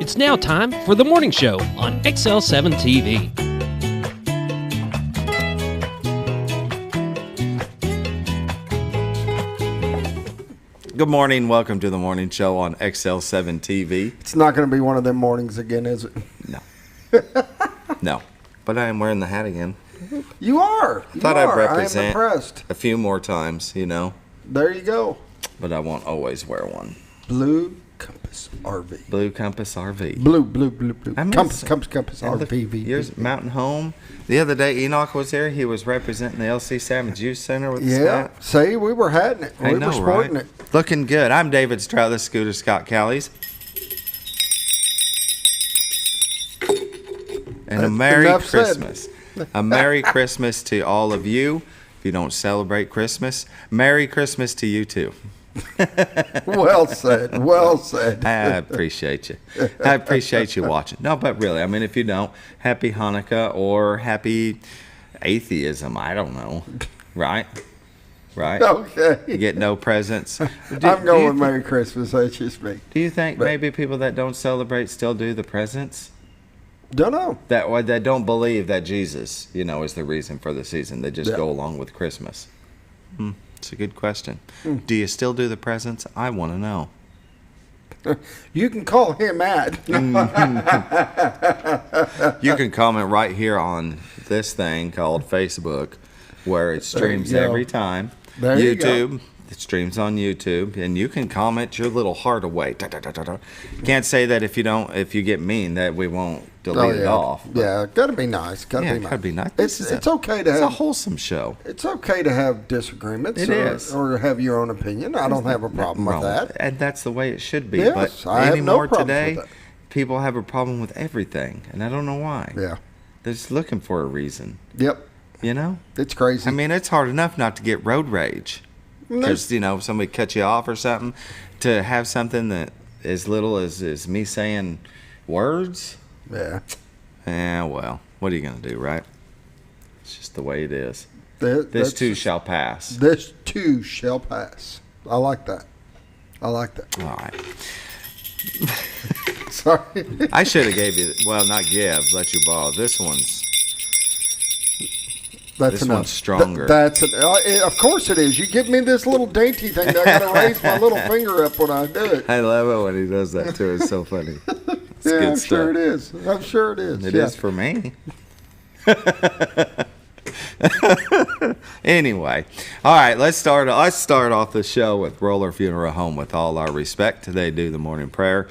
It's now time for the morning show on XL7-TV. Good morning. Welcome to the morning show on XL7-TV. It's not going to be one of them mornings again, is it? No. No. But I am wearing the hat again. You are. Thought I'd represent I am impressed. a few more times, you know. There you go. But I won't always wear one. Blue Compass RV. Blue Compass RV. Blue. Compass RV. Yours, Mountain Home. The other day, Enoch was there. He was representing the LC Salmon Juice Center with the Scott. See, we were having it. We were sporting it. Looking good. I'm David Stroud, this Scooter Scott Callies. And a Merry Christmas. A Merry Christmas to all of you. If you don't celebrate Christmas, Merry Christmas to you too. Well said. Well said. I appreciate you. I appreciate you watching. No, but really, I mean, if you don't, Happy Hanukkah or Happy Atheism. I don't know. Right? Right? Okay. You get no presents. I'm going with Merry Christmas. That's just me. Do you think maybe people that don't celebrate still do the presents? Don't know. That don't believe that Jesus, is the reason for the season. They just go along with Christmas. It's a good question. Do you still do the presents? I want to know. You can call him at. You can comment right here on this thing called Facebook, where it streams every time. There you go. It streams on YouTube, and you can comment your little heart away. Can't say that if you get mean, that we won't delete it off. Yeah, gotta be nice. Gotta be nice. It's okay to have. It's a wholesome show. It's okay to have disagreements. It is, or have your own opinion. I don't have a problem with that. And that's the way it should be. Yes, but I have no problem today, with that. people have a problem with everything, and I don't know why. Yeah, they're just looking for a reason. Yep. It's crazy. I mean, it's hard enough not to get road rage. Because, if somebody cuts you off or something, to have something that as little as me saying words. Yeah. Well, what are you going to do, right? It's just the way it is. This too shall pass. This too shall pass. I like that. All right. Sorry. I should have gave you, let you borrow. This one's stronger. Of course it is. You give me this little dainty thing that I got to raise my little finger up when I do it. I love it when he does that too. It's so funny. It's yeah, good I'm stuff. sure it is. I'm sure it is. It is for me. Anyway, all right. Let's start off the show with Roller Funeral Home. With all our respect, they do the morning prayer,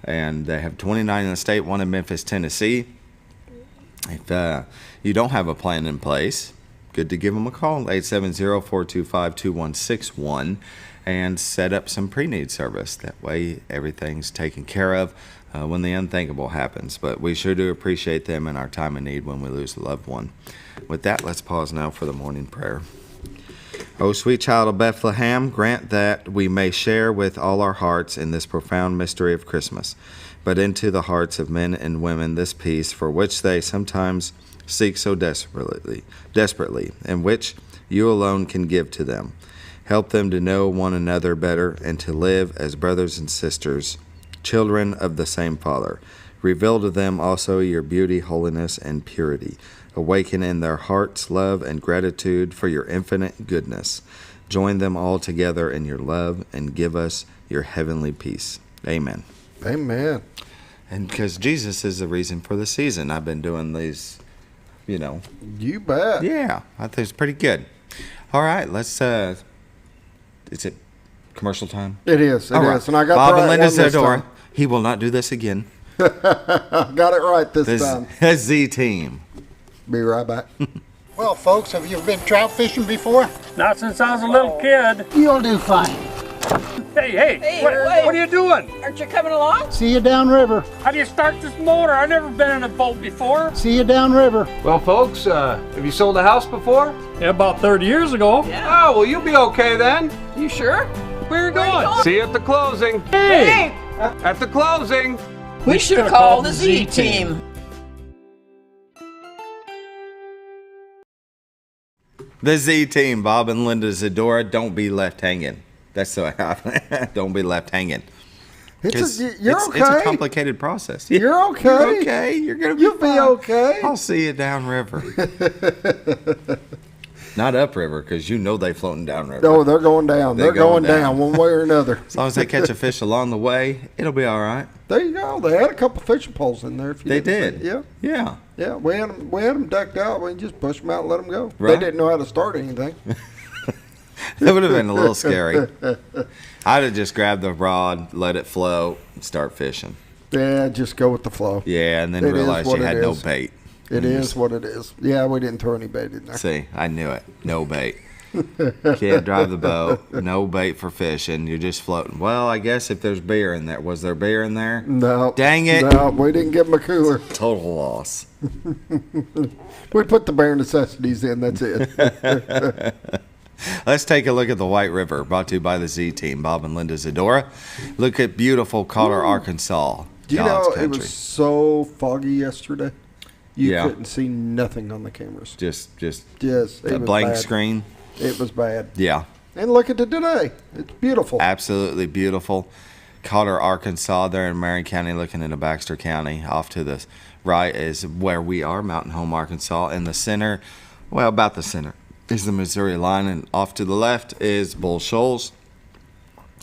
and they have 29 in the state, one in Memphis, Tennessee. If you don't have a plan in place, good to give them a call, 870-425-2161, and set up some pre-need service. That way everything's taken care of when the unthinkable happens. But we sure do appreciate them in our time of need when we lose a loved one. With that, let's pause now for the morning prayer. O sweet child of Bethlehem, grant that we may share with all our hearts in this profound mystery of Christmas, but into the hearts of men and women this peace for which they sometimes seek so desperately, and which you alone can give to them. Help them to know one another better and to live as brothers and sisters, children of the same Father. Reveal to them also your beauty, holiness, and purity. Awaken in their hearts love and gratitude for your infinite goodness. Join them all together in your love and give us your heavenly peace. Amen. Amen. And because Jesus is the reason for the season, I've been doing these, You bet. Yeah, I think it's pretty good. All right, let's, is it commercial time? It is. It is. Right. And I got Bob the and right Linda one this Zadora. time. He will not do this again. Got it right this time. The Z team. Be right back. Well, folks, have you been trout fishing before? Not since I was a little kid. You'll do fine. Hey, what are you doing? Aren't you coming along? See you downriver. How do you start this motor? I've never been in a boat before. See you downriver. Well, folks, have you sold a house before? Yeah, about 30 years ago. Yeah. Oh, well, you'll be okay then. You sure? Where are you going? See you at the closing. Hey! At the closing. We should have called the Z team. The Z team, Bob and Linda Zadora. Don't be left hanging. That's so. Don't be left hanging. You're okay. It's a complicated process. You're okay. You're okay. You're gonna be You'll be fine. okay. I'll see you downriver. Not upriver, because you know they floating downriver. No, they're going down. They're going down one way or another. As long as they catch a fish along the way, it'll be all right. There you go. They had a couple fishing poles in there. If you They didn't did. see it. Yeah. Yeah. We had them decked out. We just pushed them out and let them go. Right. They didn't know how to start anything. That would have been a little scary. I'd have just grabbed the rod, let it float, and start fishing. Yeah, just go with the flow. Yeah, and then It is realize what you it had no is. bait. It is what it is. Yeah, we didn't throw any bait in there. See, I knew it. No bait. Can't drive the boat. No bait for fishing. You're just floating. Well, I guess if there's beer in there. Was there beer in there? No. Dang it. No, we didn't give them a cooler. Total loss. We put the bare necessities in. That's it. Let's take a look at the White River, brought to you by the Z Team, Bob and Linda Zadora. Look at beautiful Cotter, Arkansas. Do you God's know, country. it was so foggy yesterday. You Yeah. couldn't see nothing on the cameras. Just Yes, it a was blank bad. screen. It was bad. Yeah. And look at it today. It's beautiful. Absolutely beautiful. Cotter, Arkansas, there in Marion County, looking into Baxter County. Off to the right is where we are, Mountain Home, Arkansas. In the center, well, about the center, is the Missouri line, and off to the left is Bull Shoals.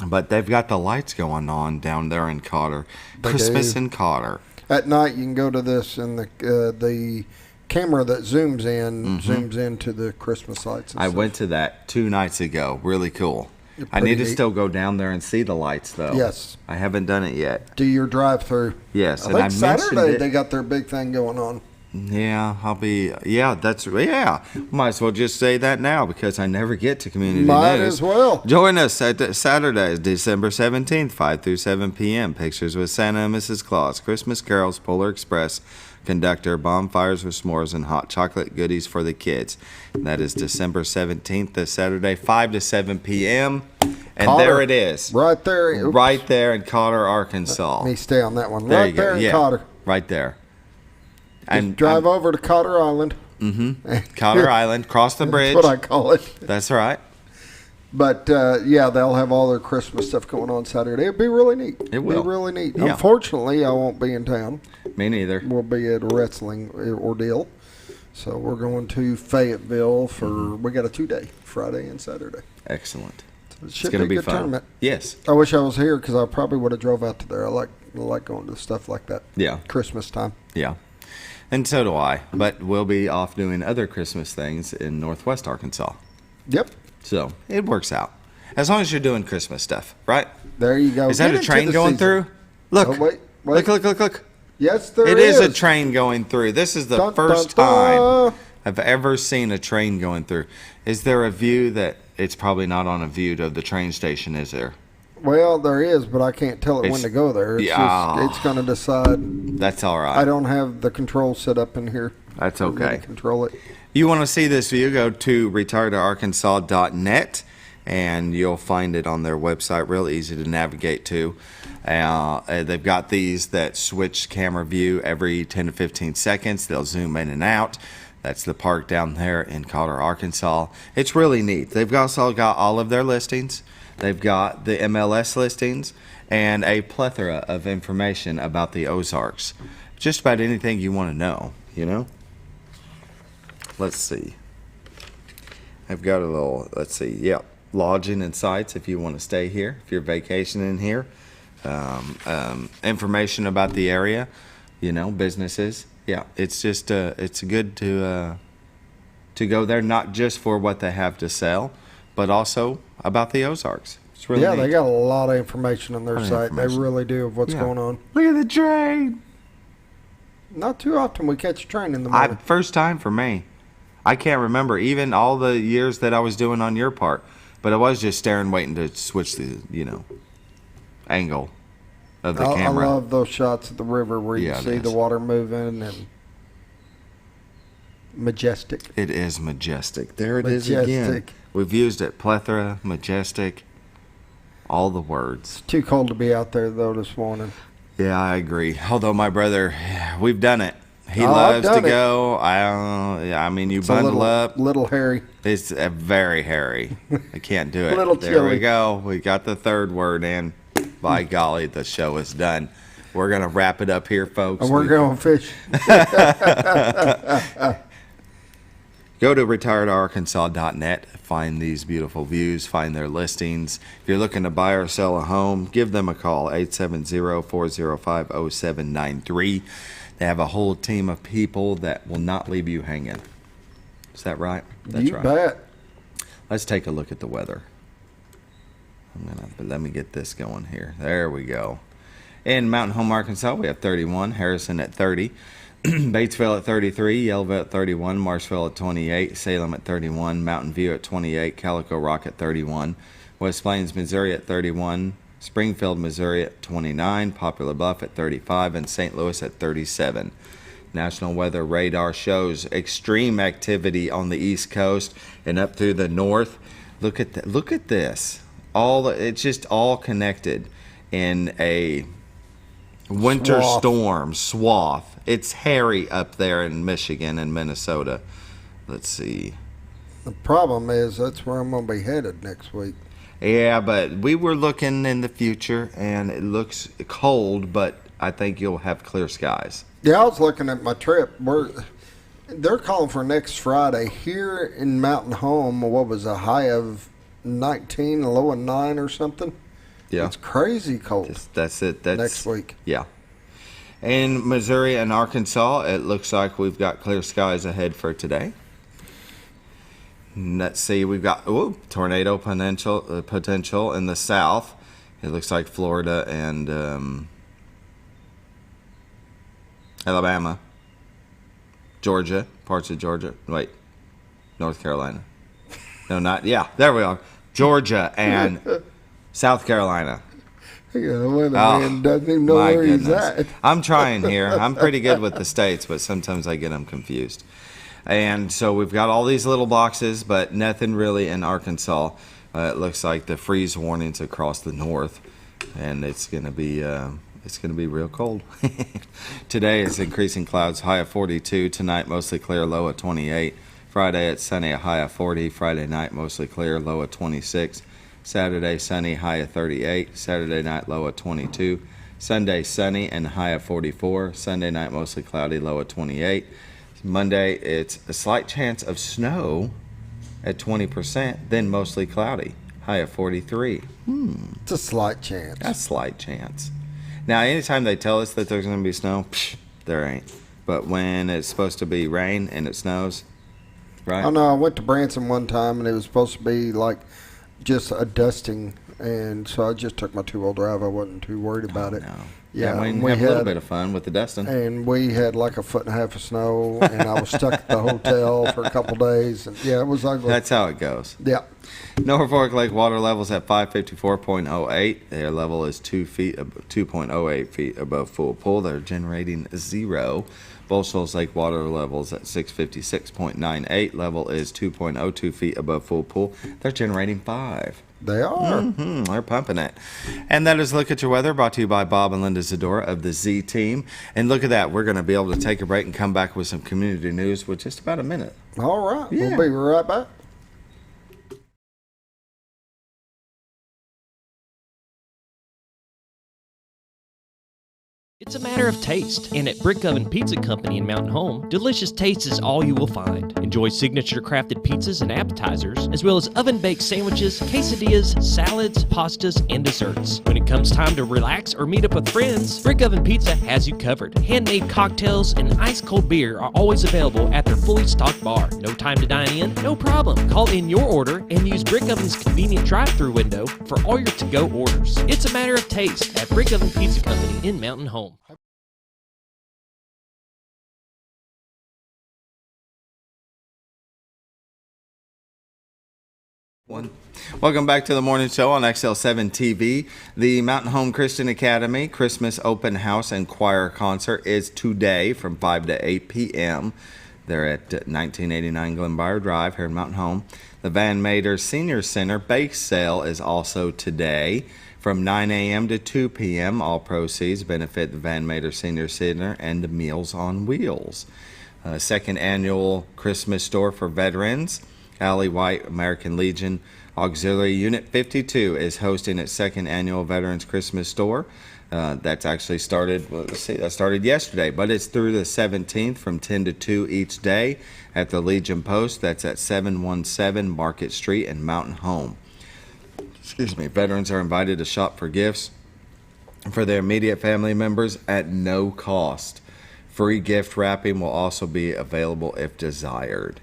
But they've got the lights going on down there in Cotter. They Christmas do. in Cotter. At night, you can go to this, and the camera that zooms into the Christmas lights. And I stuff. went to that 2 nights ago. Really cool. I Pretty need to neat. still go down there and see the lights, though. Yes. I haven't done it yet. Do your drive-through. Yes, I and think I mentioned Saturday it. they got their big thing going on. Yeah, I'll be. Yeah, might as well just say that now because I never get to community Might news. as well. Join us at Saturday, December 17th, 5 through 7 p.m. Pictures with Santa and Mrs. Claus, Christmas carols, Polar Express, conductor, bonfires with s'mores, and hot chocolate goodies for the kids. And that is December 17th, this Saturday, 5 to 7 p.m. And Cotter. there it is. Right there. Oops. Right there in Cotter, Arkansas. Let me stay on that one. There Right you go. there in Yeah, Cotter. right there. Just drive over to Cotter Island. Cotter Island, cross the bridge. That's what I call it. That's right. But yeah, they'll have all their Christmas stuff going on Saturday. It'll be really neat. It will. Be really neat. Yeah. Unfortunately, I won't be in town. Me neither. We'll be at a wrestling ordeal. So we're going to Fayetteville for, we got a 2-day, Friday and Saturday. Excellent. So it It's should going to be be a good fun. tournament. Yes. I wish I was here because I probably would have drove out to there. I like going to stuff like that. Yeah. Christmas time. Yeah. And so do I. But we'll be off doing other Christmas things in Northwest Arkansas. Yep. So it works out. As long as you're doing Christmas stuff, right? There you go. Is that Get a into train the going season. through? Look. Oh, wait. Look. Yes, there It is. is a train going through. This is the Dun, first dun, dun. time I've ever seen a train going through. Is there a view that it's probably not on a view of the train station, is there? Well, there is, but I can't tell it when It's- to go there. It's yeah. just, it's going to decide. That's all right. I don't have the control set up in here. That's for me to okay. control it. You want to see this view, go to retiredtoarkansas.net, and you'll find it on their website. Real easy to navigate to. They've got these that switch camera view every 10 to 15 seconds. They'll zoom in and out. That's the park down there in Cotter, Arkansas. It's really neat. They've also got all of their listings. They've got the MLS listings and a plethora of information about the Ozarks. Just about anything you want to know, you know? Let's see. I've got a little, lodging and sites if you want to stay here, if you're vacationing here. Information about the area, you know, businesses. Yeah, it's just, it's good to go there, not just for what they have to sell, but also about the Ozarks. It's really Yeah, neat. they got a lot of information on their Lot of site. They information. really do of what's Yeah. going on. Look at the train. Not too often we catch a train in the morning. First time for me. I can't remember even all the years that I was doing on your part, but I was just staring, waiting to switch the, angle of the I camera. love those shots of the river where you Yeah, it see the is. water moving and majestic. It is majestic. There it is again. Majestic. We've used it. Plethora, majestic, all the words. It's too cold to be out there though this morning. Yeah, I agree. Although my brother, we've done it. He Oh, I've loves to done it. go. I mean, you It's a bundle up. little hairy. It's very hairy. I can't do it. Little There we chilly. go. We got the third word in. by golly, the show is done. We're going to wrap it up here, folks. And we're going fish. Go to retiredarkansas.net, find these beautiful views, find their listings. If you're looking to buy or sell a home, give them a call, 870-405-0793. They have a whole team of people that will not leave you hanging. Is that right? That's You right. bet. Let's take a look at the weather. Let me get this going here. There we go. In Mountain Home, Arkansas, we have 31, Harrison at 30. Batesville at 33, Yellville at 31, Marshville at 28, Salem at 31, Mountain View at 28, Calico Rock at 31, West Plains, Missouri at 31, Springfield, Missouri at 29, Poplar Bluff at 35, and St. Louis at 37. National Weather Radar shows extreme activity on the East Coast and up through the north. Look at this. It's just all connected in a winter storm swath. It's hairy up there in Michigan and Minnesota. Let's see. The problem is that's where I'm going to be headed next week. Yeah, but we were looking in the future, and it looks cold, but I think you'll have clear skies. Yeah, I was looking at my trip. They're calling for next Friday here in Mountain Home. What was a high of 19, a low of 9 or something? Yeah. It's crazy cold. That's it. That's next week. Yeah. In Missouri and Arkansas, it looks like we've got clear skies ahead for today. Let's see, we've got tornado potential in the south. It looks like Florida and Alabama, Georgia, parts of Georgia. Wait, North Carolina. No, not, yeah, there we are. Georgia and South Carolina. Yeah, the weatherman doesn't even know where he's at. I'm trying here. I'm pretty good with the states, but sometimes I get them confused. And so we've got all these little boxes, but nothing really in Arkansas. It looks like the freeze warnings across the north, and it's going to be real cold. Today it's increasing clouds, high of 42. Tonight mostly clear, low of 28. Friday it's sunny, a high of 40. Friday night mostly clear, low of 26. Saturday sunny, high of 38. Saturday night low of 22. Sunday sunny and high of 44. Sunday night mostly cloudy, low of 28. Monday it's a slight chance of snow at 20%, then mostly cloudy, high of 43. It's a slight chance. That's a slight chance. Now, anytime they tell us that there's going to be snow, there ain't. But when it's supposed to be rain and it snows, right? I know. I went to Branson one time, and it was supposed to be like just a dusting, and so I just took my two-wheel drive. I wasn't too worried about it. No. Yeah, we have a little bit of fun with the dusting. And we had like a foot and a half of snow, and I was stuck at the hotel for a couple days. And yeah, it was ugly. That's how it goes. Yeah. Norfolk Lake water levels at 554.08. Their level is 2.08 feet above full pool. They're generating 0. Bull Shoals Lake water levels at 656.98. Level is 2.02 feet above full pool. They're generating 5. They are. They're pumping it. And that is Look at Your Weather, brought to you by Bob and Linda Zadora of the Z Team. And look at that. We're going to be able to take a break and come back with some community news with just about a minute. All right. Yeah. We'll be right back. It's a matter of taste, and at Brick Oven Pizza Company in Mountain Home, delicious taste is all you will find. Enjoy signature crafted pizzas and appetizers, as well as oven-baked sandwiches, quesadillas, salads, pastas, and desserts. When it comes time to relax or meet up with friends, Brick Oven Pizza has you covered. Handmade cocktails and ice-cold beer are always available at their fully stocked bar. No time to dine in? No problem. Call in your order and use Brick Oven's convenient drive-thru window for all your to-go orders. It's a matter of taste at Brick Oven Pizza Company in Mountain Home. Welcome back to the morning show on XL7-TV. The Mountain Home Christian Academy Christmas Open House and Choir Concert is today from 5 to 8 p.m. They're at 1989 Glenbyre Drive here in Mountain Home. The Van Mater Senior Center Bake Sale is also today from 9 a.m. to 2 p.m. All proceeds benefit the Van Mater Senior Center and Meals on Wheels. Second annual Christmas store for veterans. Allie White American Legion Auxiliary Unit 52 is hosting its second annual Veterans Christmas Store. That's actually started, that started yesterday, but it's through the 17th from 10 to 2 each day at the Legion Post. That's at 717 Market Street in Mountain Home. Veterans are invited to shop for gifts for their immediate family members at no cost. Free gift wrapping will also be available if desired.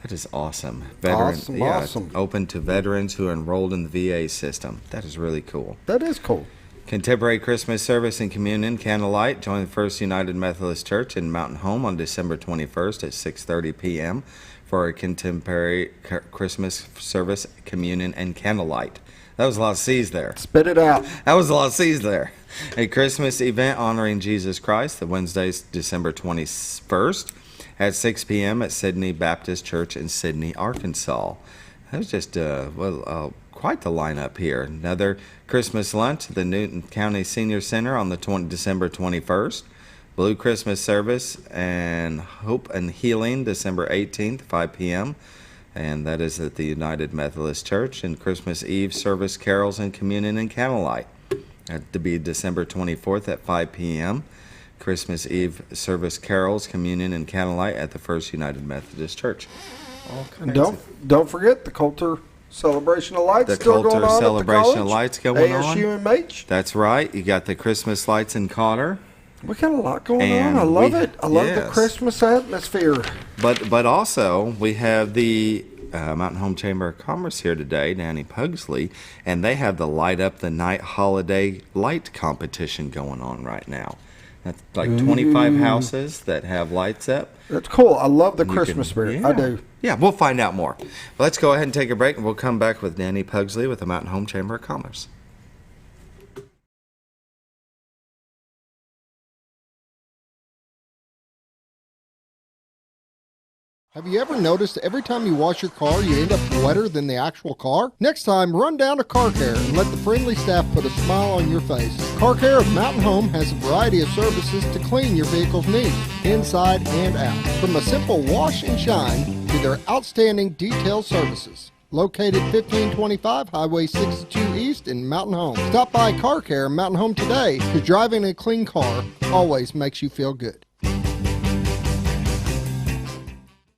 That is awesome. Awesome. Open to veterans who are enrolled in the VA system. That is really cool. That is cool. Contemporary Christmas service and communion candlelight. Join the First United Methodist Church in Mountain Home on December 21st at 6:30 p.m. for a contemporary Christmas service, communion, and candlelight. That was a lot of C's there. Spit it out. That was a lot of C's there. A Christmas event honoring Jesus Christ, the Wednesday, December 21st at 6 p.m. at Sydney Baptist Church in Sydney, Arkansas. That was just quite the lineup here. Another Christmas lunch at the Newton County Senior Center on the December 21st. Blue Christmas service and Hope and Healing, December 18th, 5 p.m. And that is at the United Methodist Church. And Christmas Eve service, carols, and communion and candlelight. To be December 24th at 5 p.m. Christmas Eve service, carols, communion, and candlelight at the First United Methodist Church. Don't forget the Coulter Celebration of Lights The still Coulter going on Celebration at the of college. Lights going on. ASUMH. That's right. You got the Christmas lights in Cotter. We got a lot going And on. I love it. I love the yes. Christmas atmosphere. But also, we have the Mountain Home Chamber of Commerce here today, Dani Pugsley, and they have the Light Up the Night Holiday Light Competition going on right now. That's like 25 houses that have lights up. That's cool. I love the You Christmas can- spirit. yeah. I do. Yeah, we'll find out more. Let's go ahead and take a break, and we'll come back with Dani Pugsley with the Mountain Home Chamber of Commerce. Have you ever noticed every time you wash your car, you end up wetter than the actual car? Next time, run down to Car Care and let the friendly staff put a smile on your face. Car Care of Mountain Home has a variety of services to clean your vehicle's needs, inside and out. From a simple wash and shine to their outstanding detailed services. Located 1525 Highway 62 East in Mountain Home. Stop by Car Care of Mountain Home today, because driving a clean car always makes you feel good.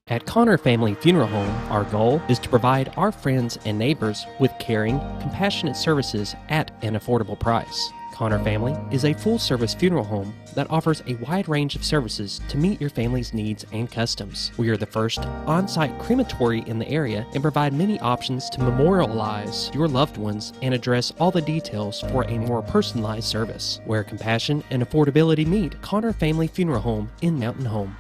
At Connor Family Funeral Home, our goal is to provide our friends and neighbors with caring, compassionate services at an affordable price. Connor Family is a full-service funeral home that offers a wide range of services to meet your family's needs and customs. We are the first on-site crematory in the area and provide many options to memorialize your loved ones and address all the details for a more personalized service. Where compassion and affordability meet, Connor Family Funeral Home in Mountain Home.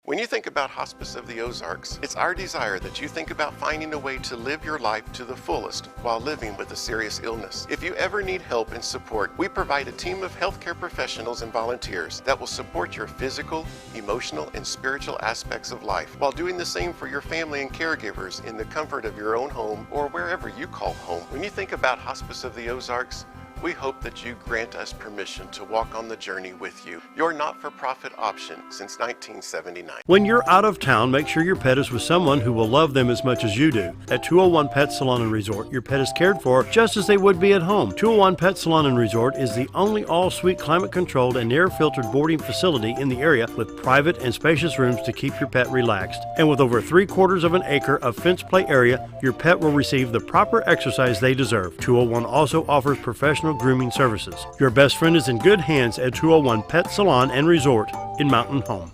When you think about Hospice of the Ozarks, it's our desire that you think about finding a way to live your life to the fullest while living with a serious illness. If you ever need help and support, we provide a team of healthcare professionals and volunteers that will support your physical, emotional, and spiritual aspects of life while doing the same for your family and caregivers in the comfort of your own home or wherever you call home. When you think about Hospice of the Ozarks, we hope that you grant us permission to walk on the journey with you. Your not-for-profit option since 1979. When you're out of town, make sure your pet is with someone who will love them as much as you do. At 201 Pet Salon and Resort, your pet is cared for just as they would be at home. 201 Pet Salon and Resort is the only all-suite climate-controlled and air-filtered boarding facility in the area with private and spacious rooms to keep your pet relaxed. And with over 3/4 of an acre of fenced play area, your pet will receive the proper exercise they deserve. 201 also offers professional grooming services. Your best friend is in good hands at 201 Pet Salon and Resort in Mountain Home.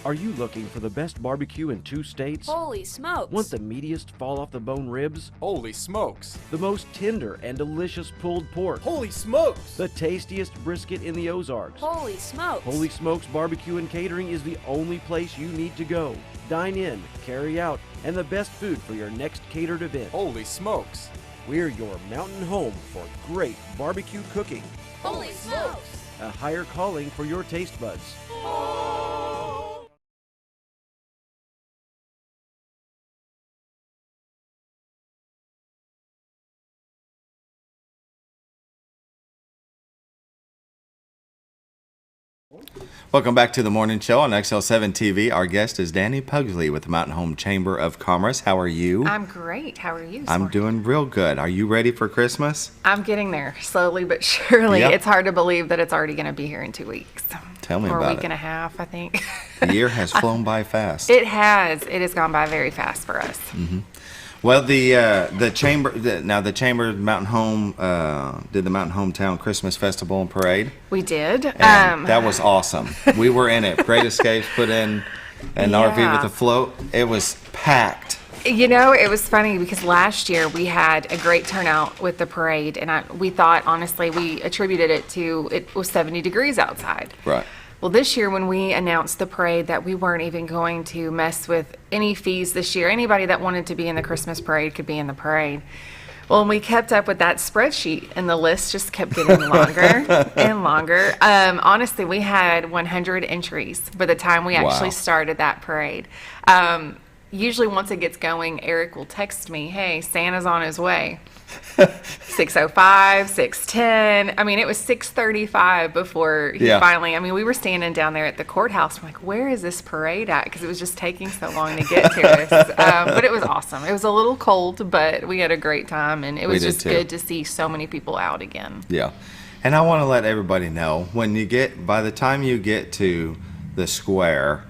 Are you looking for the best barbecue in 2 states? Holy smokes! Want the meatiest fall-off-the-bone ribs? Holy smokes! The most tender and delicious pulled pork? Holy smokes! The tastiest brisket in the Ozarks? Holy smokes! Holy Smokes Barbecue and Catering is the only place you need to go. Dine in, carry out, and the best food for your next catered event. Holy smokes! We're your mountain home for great barbecue cooking. Holy smokes! A higher calling for your taste buds. Welcome back to the morning show on XL7-TV. Our guest is Dani Pugsley with the Mountain Home Chamber of Commerce. How are you? I'm great. How are you? I'm doing real good. Are you ready for Christmas? I'm getting there slowly but surely. Yep. It's hard to believe that it's already going to be here in 2 weeks. Tell me or about it. a week and a half, I think. The year has flown by fast. It has. It has gone by very fast for us. Mm-hmm. Well, the chamber the chamber Mountain Home did the Mountain Hometown Christmas Festival and Parade. We did. And that was awesome. We were in it. Great Escapes put in an RV with a float. It was packed. You know, it was funny because last year we had a great turnout with the parade, and we thought, honestly, we attributed it to it was 70 degrees outside. Right. Well, this year when we announced the parade that we weren't even going to mess with any fees this year, anybody that wanted to be in the Christmas parade could be in the parade. Well, and we kept up with that spreadsheet, and the list just kept getting longer and longer. Honestly, we had 100 entries by the time we actually started that parade. Usually once it gets going, Eric will text me, hey, Santa's on his way. 6:05, 6:10. I mean, it was 6:35 before he finally, we were standing down there at the courthouse. I'm like, where is this parade at? Because it was just taking so long to get to us. But it was awesome. It was a little cold, but we had a great time, and it was just good to see so many people out again. Yeah. And I want to let everybody know, by the time you get to the square,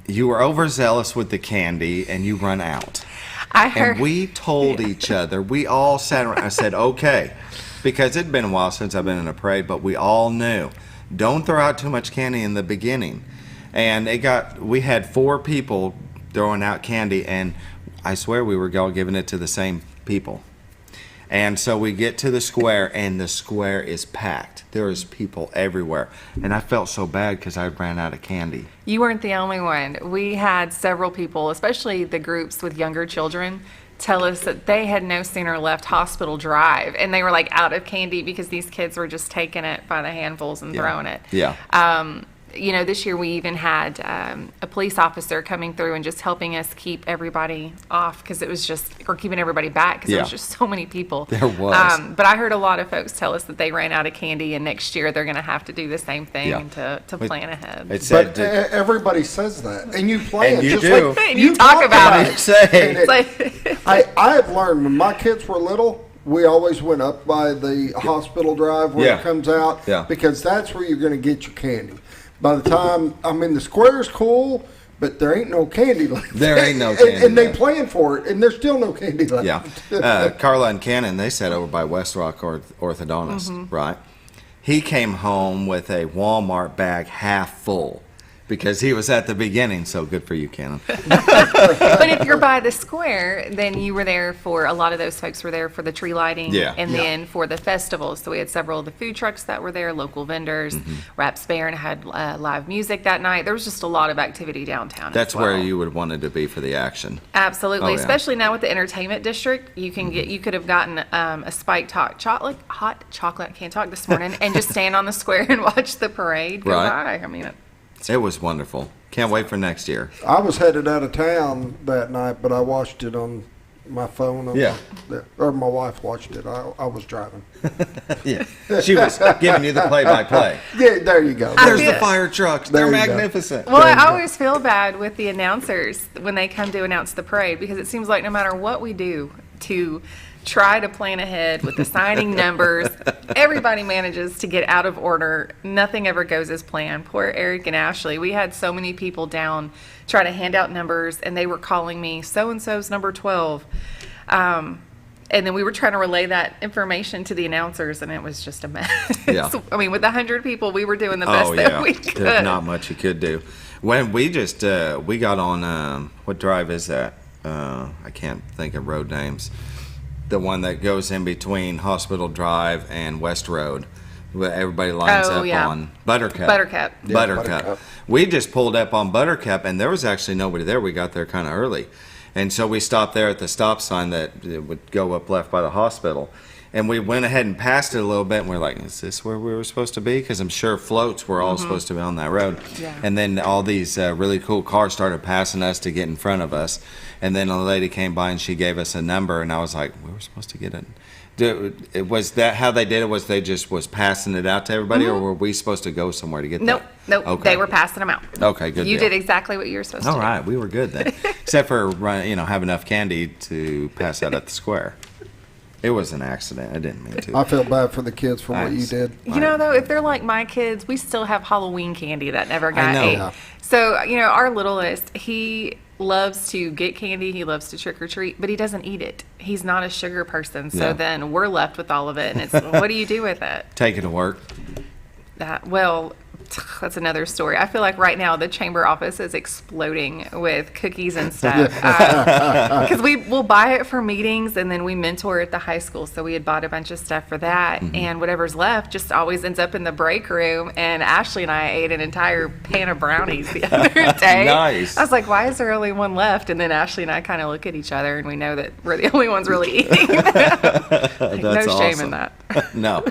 you were overzealous with the candy and you run out. And we told each other, we all sat around, I said, okay, because it'd been a while since I've been in a parade, but we all knew, don't throw out too much candy in the beginning. And we had 4 people throwing out candy, and I swear we were all giving it to the same people. And so we get to the square, and the square is packed. There is people everywhere. And I felt so bad because I ran out of candy. You weren't the only one. We had several people, especially the groups with younger children, tell us that they had no sooner left Hospital Drive, and they were like out of candy because these kids were just taking it by the handfuls and throwing it. Yeah. You know, this year we even had a police officer coming through and just helping us keep everybody off because it was just, or keeping everybody back because there was just so many people. There was. But I heard a lot of folks tell us that they ran out of candy, and next year they're going to have to do the same thing and to plan ahead. But everybody says that, and you plan. And you just do. Like, and you talk about it. You say. I have learned when my kids were little, we always went up by the Hospital Drive where it comes out because that's where you're going to get your candy. By the time, the square's cool, but there ain't no candy left. There ain't no candy and they plan for it, and there's still no candy left. Yeah. Carla and Cannon, they sat over by West Rock Orthodontist, right? He came home with a Walmart bag half full because he was at the beginning. So good for you, Cannon. But if you're by the square, then you were there for, a lot of those folks were there for the tree lighting and then for the festivals. So we had several of the food trucks that were there, local vendors. Raps Baron had live music that night. There was just a lot of activity downtown. That's where you would wanted to be for the action. Absolutely, especially now with the entertainment district, you can get. You could have gotten a spiked hot chocolate. I can't talk this morning, and just stand on the square and watch the parade go by. It was wonderful. Can't wait for next year. I was headed out of town that night, but I watched it on my phone. Or my wife watched it. I was driving. She was giving you the play-by-play. Yeah, there you go. There's the fire trucks. They're magnificent. Well, I always feel bad with the announcers when they come to announce the parade because it seems like no matter what we do to try to plan ahead with the signing numbers, everybody manages to get out of order. Nothing ever goes as planned. Poor Eric and Ashley. We had so many people down trying to hand out numbers, and they were calling me so-and-so's number 12. And then we were trying to relay that information to the announcers, and it was just a mess. Yeah. With 100 people, we were doing the best that we could. There's not much you could do. When we just, we got on, what drive is that? I can't think of road names. The one that goes in between Hospital Drive and West Road, where everybody lines up on Buttercup. Buttercup. We just pulled up on Buttercup, and there was actually nobody there. We got there kind of early. And so we stopped there at the stop sign that would go up left by the hospital. And we went ahead and passed it a little bit, and we're like, is this where we were supposed to be? Because I'm sure floats were all supposed to be on that road. Yeah. And then all these really cool cars started passing us to get in front of us. And then a lady came by, and she gave us a number, and I was like, we were supposed to get it. Was that how they did it? Was they just was passing it out to everybody, or were we supposed to go somewhere to get Nope. that? Nope. Okay. They were passing them out. Okay, good You deal. did exactly what you were supposed to do. All right, we were good then. Except for, have enough candy to pass out at the square. It was an accident. I didn't mean to. I feel bad for the kids for what you did. You know, though, if they're like my kids, we still have Halloween candy that never got know. ate. Yeah. So, our littlest, he loves to get candy. He loves to trick or treat, but he doesn't eat it. He's not a sugar person. So Yeah. then we're left with all of it. And it's, what do you do with it? Take it to work. That's another story. I feel like right now the chamber office is exploding with cookies and stuff. Because we'll buy it for meetings, and then we mentor at the high school. So we had bought a bunch of stuff for that. Mm-hmm. And whatever's left just always ends up in the break room. And Ashley and I ate an entire pan of brownies the other day. Nice. I was like, why is there only one left? And then Ashley and I kind of look at each other, and we know that we're the only ones really eating. That's no shame awesome. in that. No.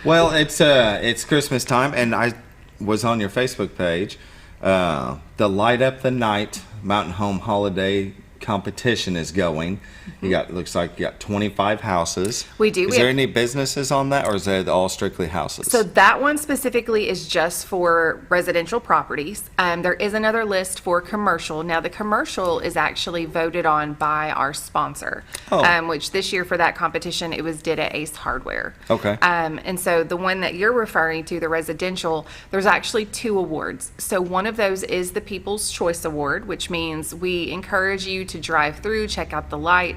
Well, it's Christmas time, and I was on your Facebook page. The Light Up the Night Mountain Home Holiday competition is going. Looks like you got 25 houses. We do. Is there any businesses on that, or is that all strictly houses? So that one specifically is just for residential properties. There is another list for commercial. Now the commercial is actually voted on by our sponsor, which this year for that competition it was did at Ace Hardware. Okay. And so the one that you're referring to, the residential, there's actually 2 awards. So one of those is the People's Choice Award, which means we encourage you to drive through, check out the lights.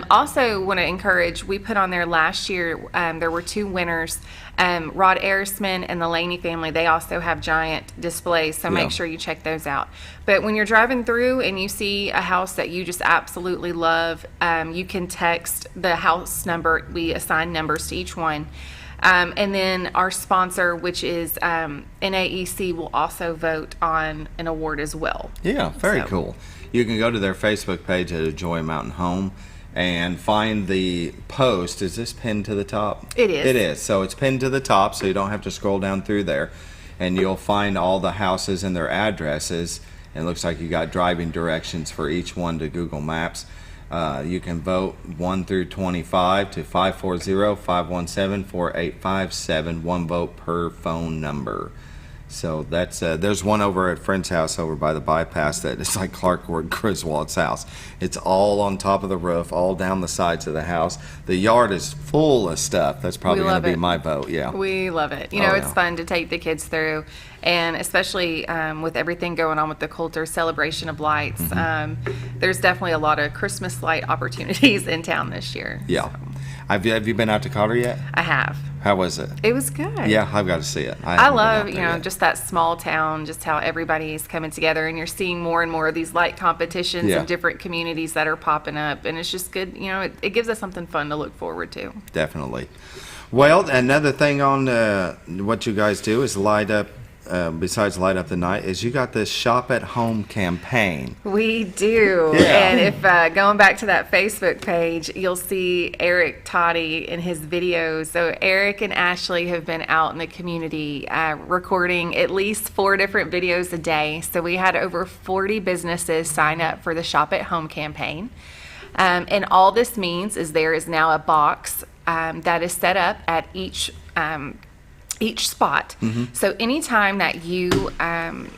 Also want to encourage, we put on there last year, there were 2 winners, Rod Arisman and the Laney family. They also have giant displays, so make sure you check those out. But when you're driving through and you see a house that you just absolutely love, you can text the house number. We assign numbers to each one. And then our sponsor, which is NAEC, will also vote on an award as well. Yeah, very cool. You can go to their Facebook page at Enjoy Mountain Home and find the post. Is this pinned to the top? It is. It is. So it's pinned to the top, so you don't have to scroll down through there. And you'll find all the houses and their addresses. And it looks like you got driving directions for each one to Google Maps. You can vote 1 through 25 to 540-517-4857. 1 vote per phone number. So that's there's one over at friend's house over by the bypass that it's like Clark Ward Griswold's house. It's all on top of the roof, all down the sides of the house. The yard is full of stuff. That's probably going to be my vote. Yeah, we love it. It's fun to take the kids through, and especially with everything going on with the Coulter celebration of lights. There's definitely a lot of Christmas light opportunities in town this year. Yeah. Have you been out to Coulter yet? I have. How was it? It was good. Yeah, I've got to see it. I love, just that small town, just how everybody's coming together, and you're seeing more and more of these light competitions in different communities that are popping up, and it's just good. It gives us something fun to look forward to. Definitely. Well, another thing on what you guys do is light up. Besides Light Up the Night, is you got this Shop at Home campaign. We do. Yeah. And if going back to that Facebook page, you'll see Eric Toddy in his videos. So Eric and Ashley have been out in the community recording at least 4 different videos a day. So we had over 40 businesses sign up for the Shop at Home campaign. And all this means is there is now a box that is set up at each spot. So anytime that you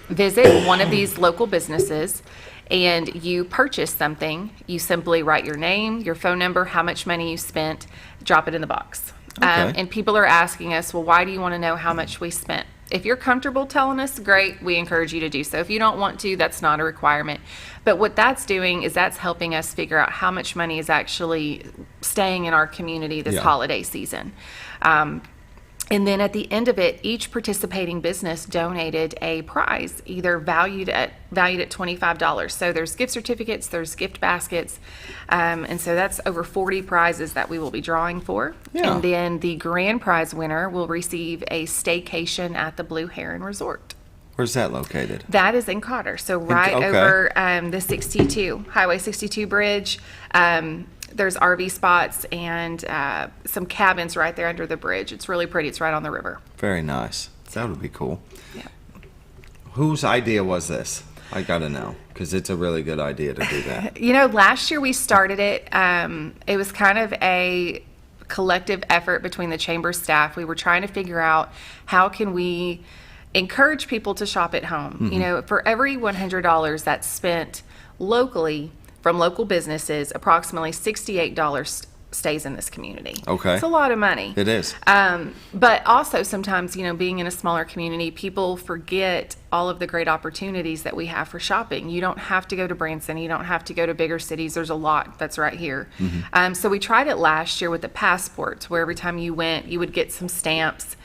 visit one of these local businesses and you purchase something, you simply write your name, your phone number, how much money you spent, drop it in the box. And people are asking us, well, why do you want to know how much we spent? If you're comfortable telling us, great, we encourage you to do so. If you don't want to, that's not a requirement. But what that's doing is that's helping us figure out how much money is actually staying in our community this holiday season. And then at the end of it, each participating business donated a prize, either valued at $25. So there's gift certificates, there's gift baskets, and so that's over 40 prizes that we will be drawing for. Yeah. And then the grand prize winner will receive a staycation at the Blue Heron Resort. Where's that located? That is in Cotter, so right over the 62, Highway 62 bridge. there's RV spots and some cabins right there under the bridge. It's really pretty. It's right on the river. Very nice. That would be cool. Yeah. Whose idea was this? I got to know, because it's a really good idea to do that. Last year we started it. It was kind of a collective effort between the chamber staff. We were trying to figure out how can we encourage people to shop at home. Mm-hmm. For every $100 that's spent locally from local businesses, approximately $68 stays in this community. Okay. It's a lot of money. It is. But also sometimes, being in a smaller community, people forget all of the great opportunities that we have for shopping. You don't have to go to Branson. You don't have to go to bigger cities. There's a lot that's right here. Mm-hmm. So we tried it last year with the passports, where every time you went, you would get some stamps.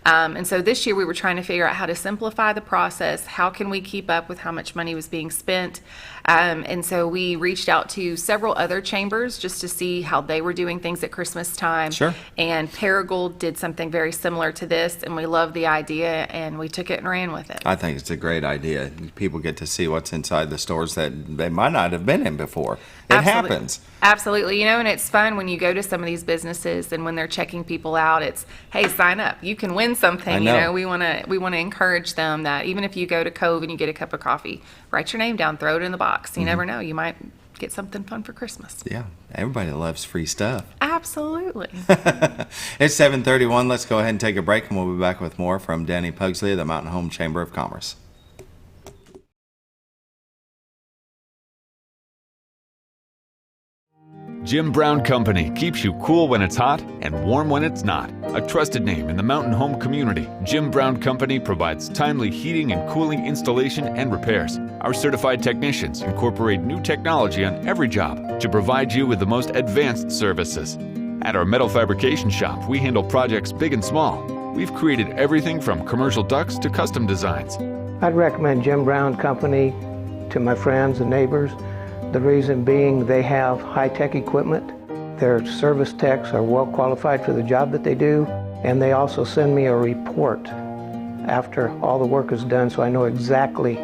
And so this year we were trying to figure out how to simplify the process. How can we keep up with how much money was being spent? And so we reached out to several other chambers just to see how they were doing things at Christmas time. Sure. And Paragould did something very similar to this, and we loved the idea, and we took it and ran with it. I think it's a great idea. People get to see what's inside the stores that they might not have been in before. It happens. Absolutely. And it's fun when you go to some of these businesses and when they're checking people out, it's, hey, sign up. You can win something. I know. We want to encourage them that even if you go to Cove and you get a cup of coffee, write your name down, throw it in the box. You never know. You might get something fun for Christmas. Yeah. Everybody loves free stuff. Absolutely. It's 7:31. Let's go ahead and take a break, and we'll be back with more from Dani Pugsley of the Mountain Home Chamber of Commerce. Jim Brown Company keeps you cool when it's hot and warm when it's not. A trusted name in the mountain home community, Jim Brown Company provides timely heating and cooling installation and repairs. Our certified technicians incorporate new technology on every job to provide you with the most advanced services. At our metal fabrication shop, we handle projects big and small. We've created everything from commercial ducts to custom designs. I'd recommend Jim Brown Company to my friends and neighbors. The reason being they have high-tech equipment. Their service techs are well qualified for the job that they do, and they also send me a report after all the work is done so I know exactly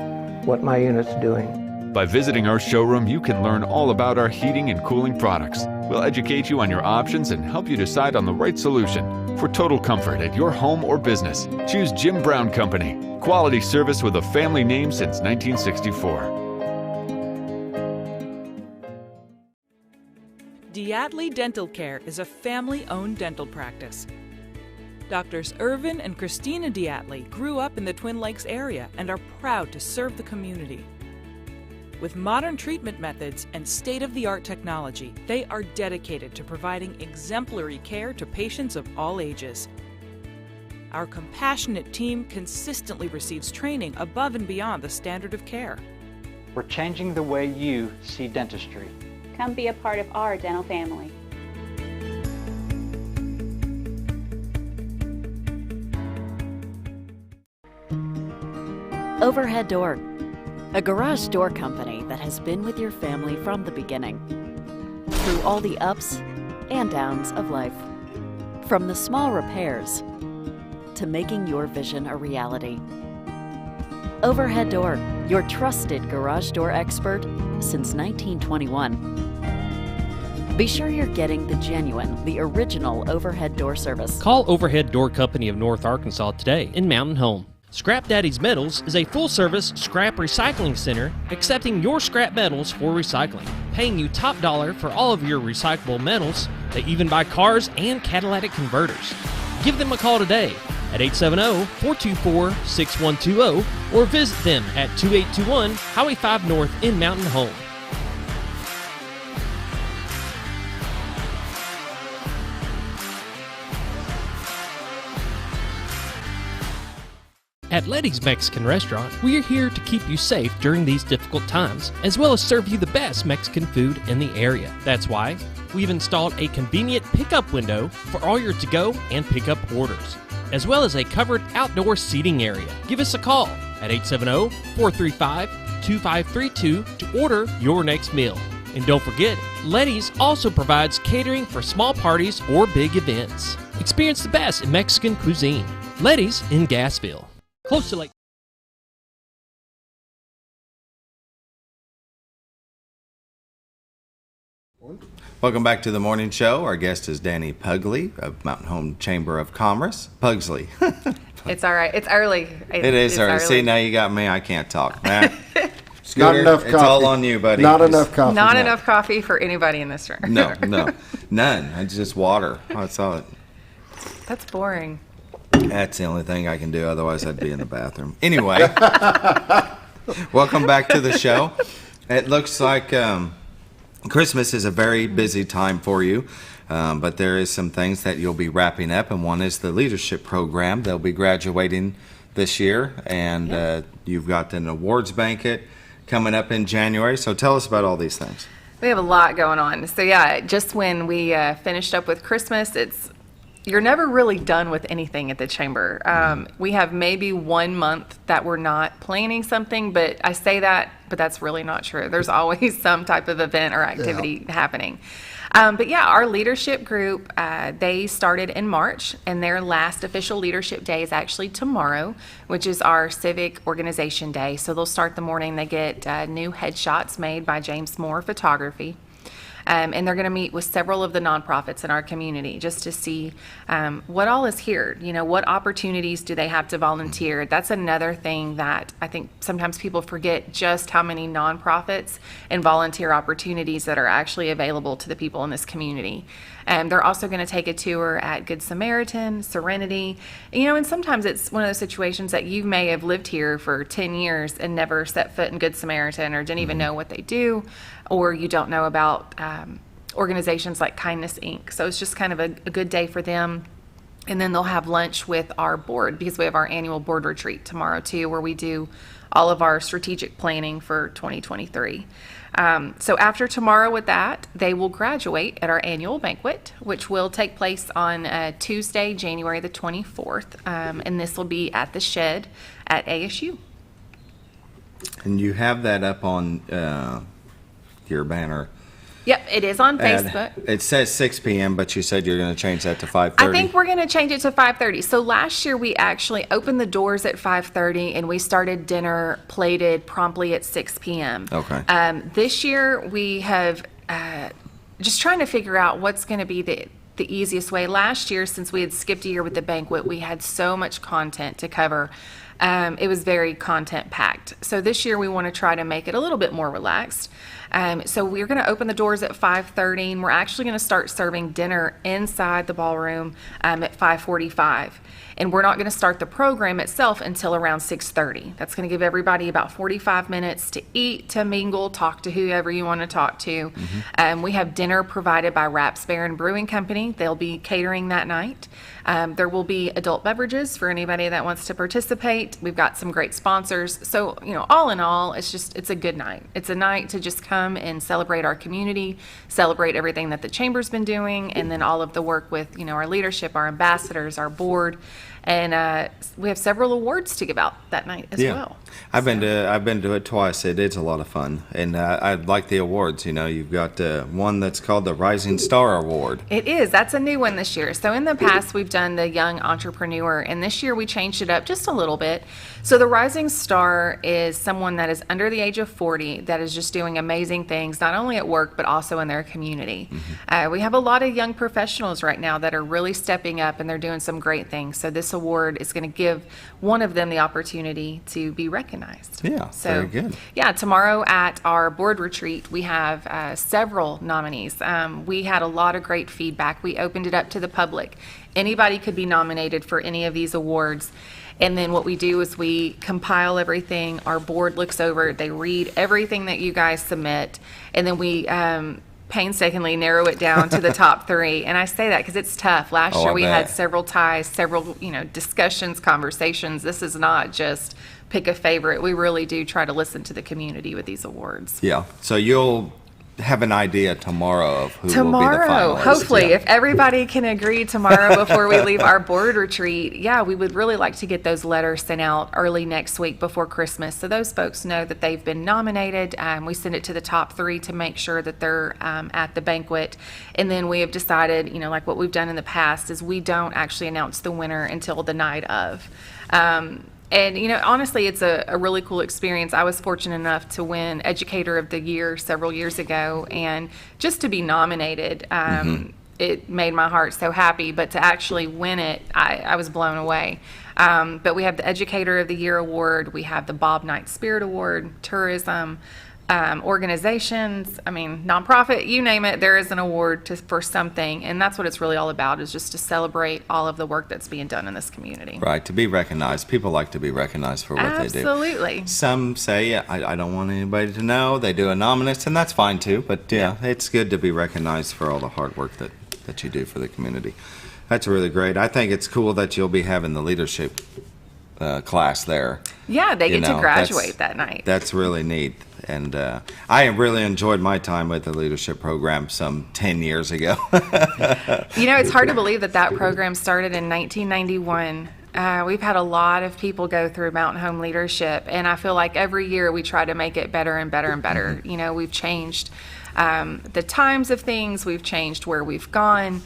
what my unit's doing. By visiting our showroom, you can learn all about our heating and cooling products. We'll educate you on your options and help you decide on the right solution. For total comfort at your home or business, choose Jim Brown Company. Quality service with a family name since 1964. Diatley Dental Care is a family-owned dental practice. Doctors Irvin and Christina Diatley grew up in the Twin Lakes area and are proud to serve the community. With modern treatment methods and state-of-the-art technology, they are dedicated to providing exemplary care to patients of all ages. Our compassionate team consistently receives training above and beyond the standard of care. We're changing the way you see dentistry. Come be a part of our dental family. Overhead Door, a garage door company that has been with your family from the beginning, through all the ups and downs of life. From the small repairs to making your vision a reality. Overhead Door, your trusted garage door expert since 1921. Be sure you're getting the genuine, the original overhead door service. Call Overhead Door Company of North Arkansas today in Mountain Home. Scrap Daddy's Metals is a full-service scrap recycling center accepting your scrap metals for recycling, paying you top dollar for all of your recyclable metals. They even buy cars and catalytic converters. Give them a call today at 870-424-6120 or visit them at 2821 Highway 5 North in Mountain Home. At Letty's Mexican Restaurant, we are here to keep you safe during these difficult times, as well as serve you the best Mexican food in the area. That's why we've installed a convenient pickup window for all your to-go and pickup orders, as well as a covered outdoor seating area. Give us a call at 870-435-2532 to order your next meal. And don't forget, Letty's also provides catering for small parties or big events. Experience the best in Mexican cuisine. Letty's in Gassville. Close to Lake. Welcome back to the morning show. Our guest is Dani Pugsley of Mountain Home Chamber of Commerce. Pugsley. It's all right. It's early. It is early. See, now you got me. I can't talk. Matt, Scooter, Not enough coffee. It's all on you, buddy. Not enough coffee. Not enough coffee for anybody in this room. No, none. It's just water. That's all. That's boring. That's the only thing I can do. Otherwise, I'd be in the bathroom. Anyway, welcome back to the show. It looks like Christmas is a very busy time for you, but there is some things that you'll be wrapping up, and one is the leadership program. They'll be graduating this year, and you've got an awards banquet coming up in January. So tell us about all these things. We have a lot going on. So yeah, just when we finished up with Christmas, you're never really done with anything at the chamber. We have maybe 1 month that we're not planning something, but I say that, but that's really not true. There's always some type of event or activity happening. But yeah, our leadership group, they started in March, and their last official leadership day is actually tomorrow, which is our civic organization day. So they'll start the morning, they get new headshots made by James Moore Photography. And they're going to meet with several of the nonprofits in our community just to see what all is here. You know, what opportunities do they have to volunteer? That's another thing that I think sometimes people forget, just how many nonprofits and volunteer opportunities that are actually available to the people in this community. They're also going to take a tour at Good Samaritan, Serenity. You know, and sometimes it's one of those situations that you may have lived here for 10 years and never set foot in Good Samaritan, or didn't even know what they do, or you don't know about organizations like Kindness Inc. So it's just kind of a good day for them. And then they'll have lunch with our board, because we have our annual board retreat tomorrow too, where we do all of our strategic planning for 2023. So after tomorrow with that, they will graduate at our annual banquet, which will take place on Tuesday, January the 24th. And this will be at the Shed at ASU. And you have that up on your banner. Yep, it is on Facebook. It says 6 p.m., but you said you're going to change that to 5:30. I think we're going to change it to 5:30. So last year we actually opened the doors at 5:30, and we started dinner plated promptly at 6 p.m. Okay. This year we have just trying to figure out what's going to be the easiest way. Last year, since we had skipped a year with the banquet, we had so much content to cover. It was very content packed. So this year we want to try to make it a little bit more relaxed. So we're going to open the doors at 5:30, and we're actually going to start serving dinner inside the ballroom at 5:45. And we're not going to start the program itself until around 6:30. That's going to give everybody about 45 minutes to eat, to mingle, talk to whoever you want to talk to. We have dinner provided by Raps Baron Brewing Company. They'll be catering that night. There will be adult beverages for anybody that wants to participate. We've got some great sponsors. So, you know, all in all, it's a good night. It's a night to just come and celebrate our community, celebrate everything that the Chamber's been doing, and then all of the work with, you know, our leadership, our ambassadors, our board. And we have several awards to give out that night as well. I've been to it twice. It is a lot of fun, and I like the awards. You know, you've got one that's called the Rising Star Award. It is. That's a new one this year. So in the past we've done the Young Entrepreneur, and this year we changed it up just a little bit. So the Rising Star is someone that is under the age of 40 that is just doing amazing things, not only at work but also in their community. We have a lot of young professionals right now that are really stepping up, and they're doing some great things. So this award is going to give one of them the opportunity to be recognized. Yeah, so, very good. Yeah, tomorrow at our board retreat, we have several nominees. We had a lot of great feedback. We opened it up to the public. Anybody could be nominated for any of these awards. And then what we do is we compile everything. Our board looks over, they read everything that you guys submit, and then we painstakingly narrow it down to the top 3. And I say that because it's tough. Last year we had several ties, several, you know, discussions, conversations. This is not just pick a favorite. We really do try to listen to the community with these awards. Yeah. So you'll have an idea tomorrow of who will be the finalists. Hopefully, if everybody can agree tomorrow before we leave our board retreat, we would really like to get those letters sent out early next week before Christmas, so those folks know that they've been nominated. We send it to the top 3 to make sure that they're at the banquet. And then we have decided, you know, like what we've done in the past, is we don't actually announce the winner until the night of. And, honestly, it's a really cool experience. I was fortunate enough to win Educator of the Year several years ago, and just to be nominated, it made my heart so happy. But to actually win it, I was blown away. But we have the Educator of the Year award. We have the Bob Knight Spirit Award, tourism, organizations, nonprofit, you name it, there is an award for something. And that's what it's really all about, is just to celebrate all of the work that's being done in this community. Right, to be recognized. People like to be recognized for what they do. Absolutely. Some say, I don't want anybody to know. They do anonymous, and that's fine too. But it's good to be recognized for all the hard work that you do for the community. That's really great. I think it's cool that you'll be having the leadership class there. Yeah, they get to graduate that night. That's really neat. And I really enjoyed my time with the leadership program some 10 years ago. It's hard to believe that program started in 1991. We've had a lot of people go through Mountain Home Leadership, and I feel like every year we try to make it better and better and better. We've changed the times of things. We've changed where we've gone.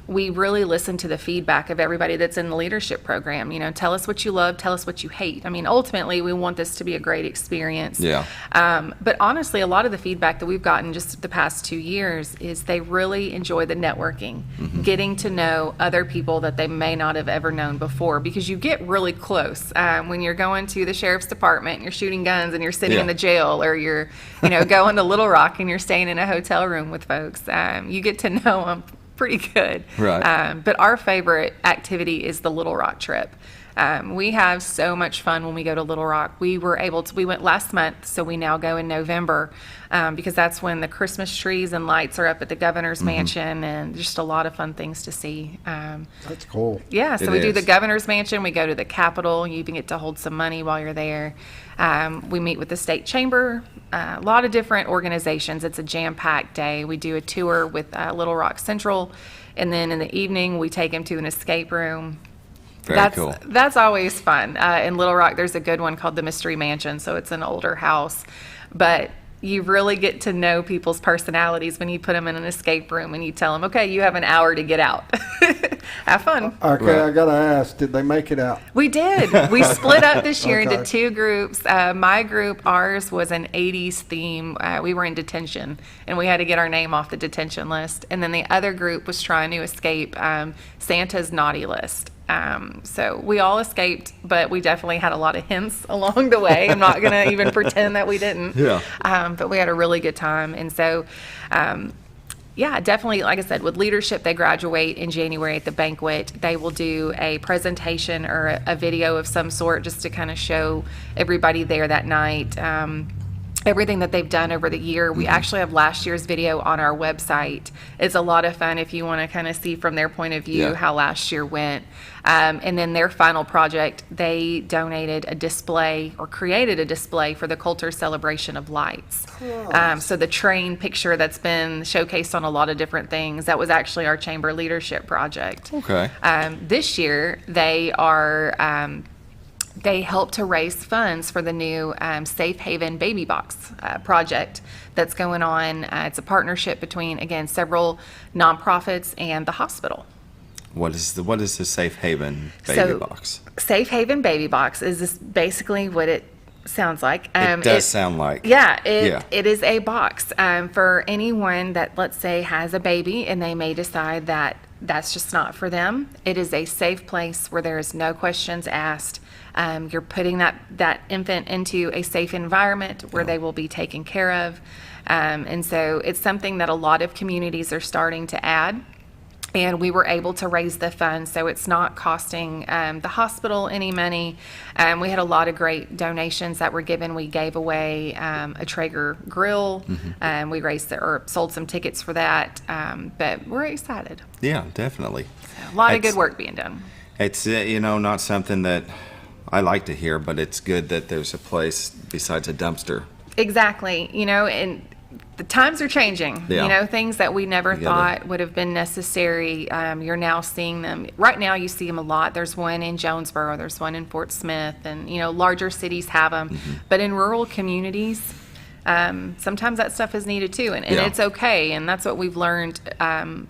We really listen to the feedback of everybody that's in the leadership program. Tell us what you love, tell us what you hate. Ultimately, we want this to be a great experience. Yeah. But honestly, a lot of the feedback that we've gotten just the past 2 years is they really enjoy the networking, getting to know other people that they may not have ever known before, because you get really close when you're going to the sheriff's department and you're shooting guns and you're sitting in the jail, or you're going to Little Rock and you're staying in a hotel room with folks. You get to know them pretty good. Right. But our favorite activity is the Little Rock trip. We have so much fun when we go to Little Rock. We went last month, so we now go in November, because that's when the Christmas trees and lights are up at the governor's mansion, and just a lot of fun things to see. That's cool. Yeah, so we do the governor's mansion, we go to the Capitol, you even get to hold some money while you're there. We meet with the state chamber, a lot of different organizations. It's a jam-packed day. We do a tour with Little Rock Central, and then in the evening we take them to an escape room. Very cool. That's always fun. In Little Rock, there's a good one called the Mystery Mansion, so it's an older house, but you really get to know people's personalities when you put them in an escape room and you tell them, okay, you have an hour to get out. Have fun. Okay, right. I got to ask, did they make it out? We did. We split up this year into 2 groups. My group, ours was an 80s theme. We were in detention, and we had to get our name off the detention list. And then the other group was trying to escape Santa's naughty list. So we all escaped, but we definitely had a lot of hints along the way. I'm not going to even pretend that we didn't. Yeah. But we had a really good time. And so, definitely, like I said, with leadership, they graduate in January at the banquet. They will do a presentation or a video of some sort just to kind of show everybody there that night everything that they've done over the year. We actually have last year's video on our website. It's a lot of fun if you want to kind of see from their point of view how last year went. And then their final project, they donated a display or created a display for the Coulter Celebration of Lights. So the train picture that's been showcased on a lot of different things, that was actually our chamber leadership project. Okay. This year, they are... They help to raise funds for the new Safe Haven Baby Box project that's going on. It's a partnership between, again, several nonprofits and the hospital. What is the Safe Haven Baby Box? Safe Haven Baby Box is basically what it sounds like. It does sound like. Yeah, it is a box for anyone that, let's say, has a baby and they may decide that that's just not for them. It is a safe place where there is no questions asked. You're putting that infant into a safe environment where they will be taken care of. And so it's something that a lot of communities are starting to add. And we were able to raise the funds, so it's not costing the hospital any money. We had a lot of great donations that were given. We gave away a Traeger grill. We sold some tickets for that. But we're excited. Yeah, definitely. So, a lot of good work being done. It's not something that I like to hear, but it's good that there's a place besides a dumpster. Exactly. And the times are changing. Yeah. Things that we never thought would have been necessary. You're now seeing them. Right now you see them a lot. There's one in Jonesboro. There's one in Fort Smith. And, larger cities have them. But in rural communities, sometimes that stuff is needed too. And it's okay. And that's what we've learned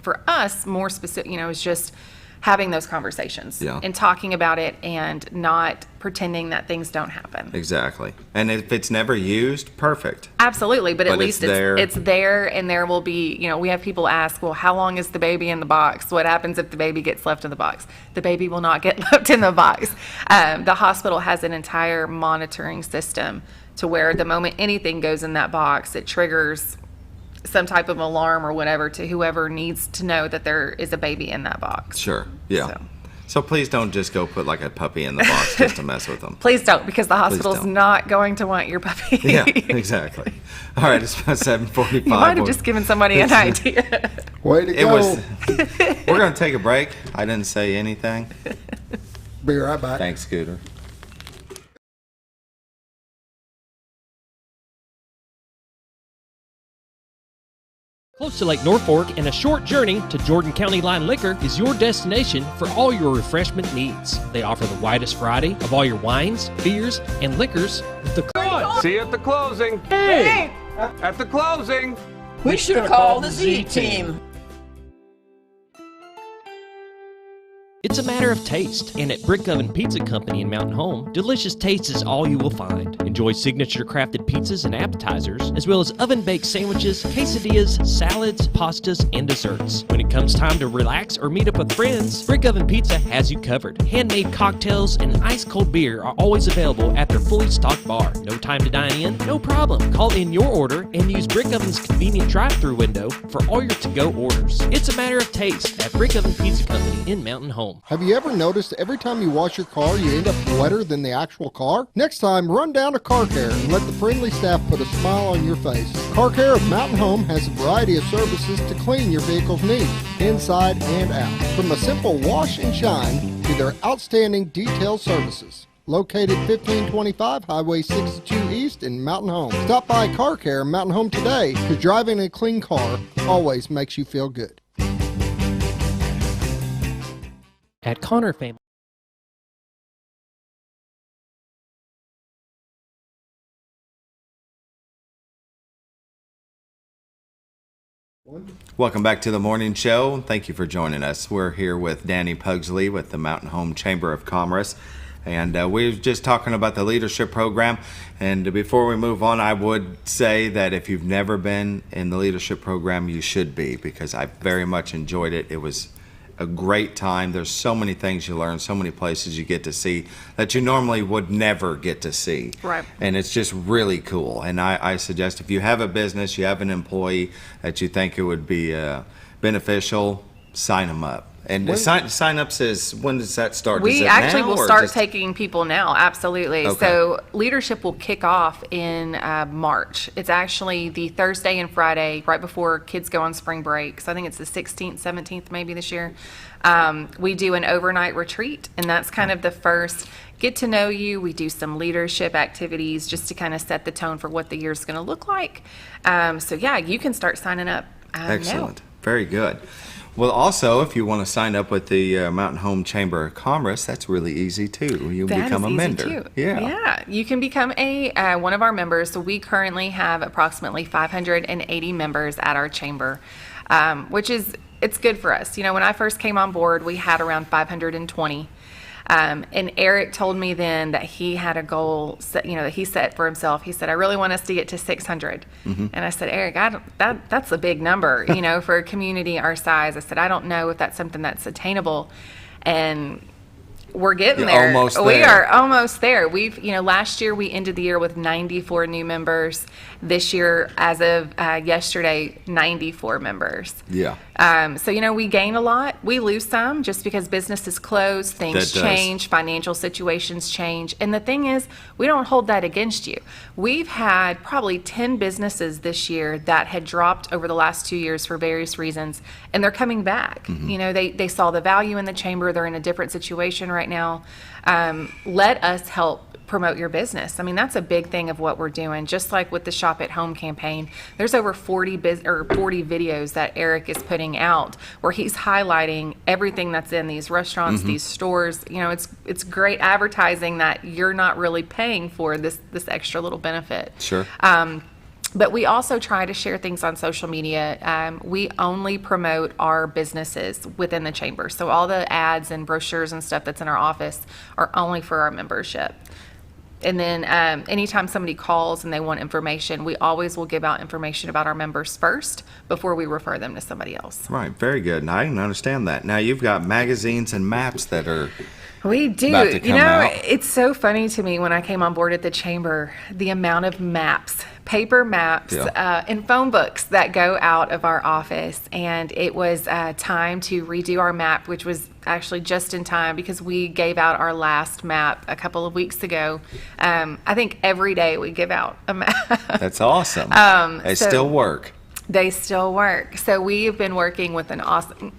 for us more specific, is just having those conversations and talking about it and not pretending that things don't happen. Exactly. And if it's never used, perfect. Absolutely, but at least it's there, and there will be, we have people ask, well, how long is the baby in the box? What happens if the baby gets left in the box? The baby will not get left in the box. The hospital has an entire monitoring system to where the moment anything goes in that box, it triggers some type of alarm or whatever to whoever needs to know that there is a baby in that box. Sure, yeah. So please don't just go put like a puppy in the box just to mess with them. Please don't, because the hospital's not going to want your puppy. Yeah, exactly. All right, it's about 7:45. You might have just given somebody an idea. Way to go. We're going to take a break. I didn't say anything. Be right back. Thanks, Scooter. Close to Lake Norfolk and a short journey to Jordan County Line Liquor is your destination for all your refreshment needs. They offer the widest variety of all your wines, beers, and liquors with the See you at the closing. Hey! At the closing. We should have called the Z-Team. It's a matter of taste, and at Brick Oven Pizza Company in Mountain Home, delicious taste is all you will find. Enjoy signature crafted pizzas and appetizers, as well as oven-baked sandwiches, quesadillas, salads, pastas, and desserts. When it comes time to relax or meet up with friends, Brick Oven Pizza has you covered. Handmade cocktails and ice-cold beer are always available at their fully stocked bar. No time to dine in? No problem. Call in your order and use Brick Oven's convenient drive-thru window for all your to-go orders. It's a matter of taste at Brick Oven Pizza Company in Mountain Home. Have you ever noticed every time you wash your car, you end up wetter than the actual car? Next time, run down to Car Care and let the friendly staff put a smile on your face. Car Care of Mountain Home has a variety of services to clean your vehicle's needs, inside and out. From a simple wash and shine to their outstanding detailed services. Located 1525 Highway 62 East in Mountain Home. Stop by Car Care Mountain Home today, because driving a clean car always makes you feel good. At Connor Family. Welcome back to the morning show. Thank you for joining us. We're here with Dani Pugsley with the Mountain Home Chamber of Commerce. And we're just talking about the leadership program. And before we move on, I would say that if you've never been in the leadership program, you should be, because I very much enjoyed it. It was a great time. There's so many things you learn, so many places you get to see that you normally would never get to see. Right. And it's just really cool. And I suggest if you have a business, you have an employee that you think it would be beneficial, sign them up. And sign-ups is, when does that start? We actually will start taking people now, absolutely. Okay. So leadership will kick off in March. It's actually the Thursday and Friday right before kids go on spring break. So I think it's the 16th, 17th maybe this year. We do an overnight retreat, and that's kind of the first get to know you. We do some leadership activities just to kind of set the tone for what the year's going to look like. So yeah, you can start signing up Excellent. Now. Very good. Well, also, if you want to sign up with the Mountain Home Chamber of Commerce, that's really easy too. You can become a member. Too. Yeah, you can become a one of our members. So we currently have approximately 580 members at our chamber, which is it's good for us. You know, when I first came on board, we had around 520. And Eric told me then that he had a goal, that he set for himself. He said, "I really want us to get to 600." Mm-hmm. And I said, "Eric, that's a big number, for a community our size." I said, "I don't know if that's something that's attainable." And we're getting there. Almost there. We are almost there. We've, last year we ended the year with 94 new members. This year, as of yesterday, 94 members. Yeah. So, we gain a lot. We lose some just because businesses close, things change, financial situations change. And the thing is, we don't hold that against you. We've had probably 10 businesses this year that had dropped over the last 2 years for various reasons, and they're coming back. Mm-hmm. They saw the value in the chamber. They're in a different situation right now. Let us help promote your business. I mean, that's a big thing of what we're doing. Just like with the Shop at Home campaign, there's over 40 videos that Eric is putting out where he's highlighting everything that's in these restaurants, these stores. It's great advertising that you're not really paying for this extra little benefit. Sure. But we also try to share things on social media. We only promote our businesses within the chamber. So all the ads and brochures and stuff that's in our office are only for our membership. And then anytime somebody calls and they want information, we always will give out information about our members first before we refer them to somebody else. Right, very good. And I can understand that. Now you've got magazines and maps that are We do. about to come out. It's so funny to me when I came on board at the chamber, the amount of maps, paper maps, and phone books that go out of our office. And it was time to redo our map, which was actually just in time because we gave out our last map a couple of weeks ago. I think every day we give out a map. That's awesome. They still work. They still work. So we've been working with an awesome,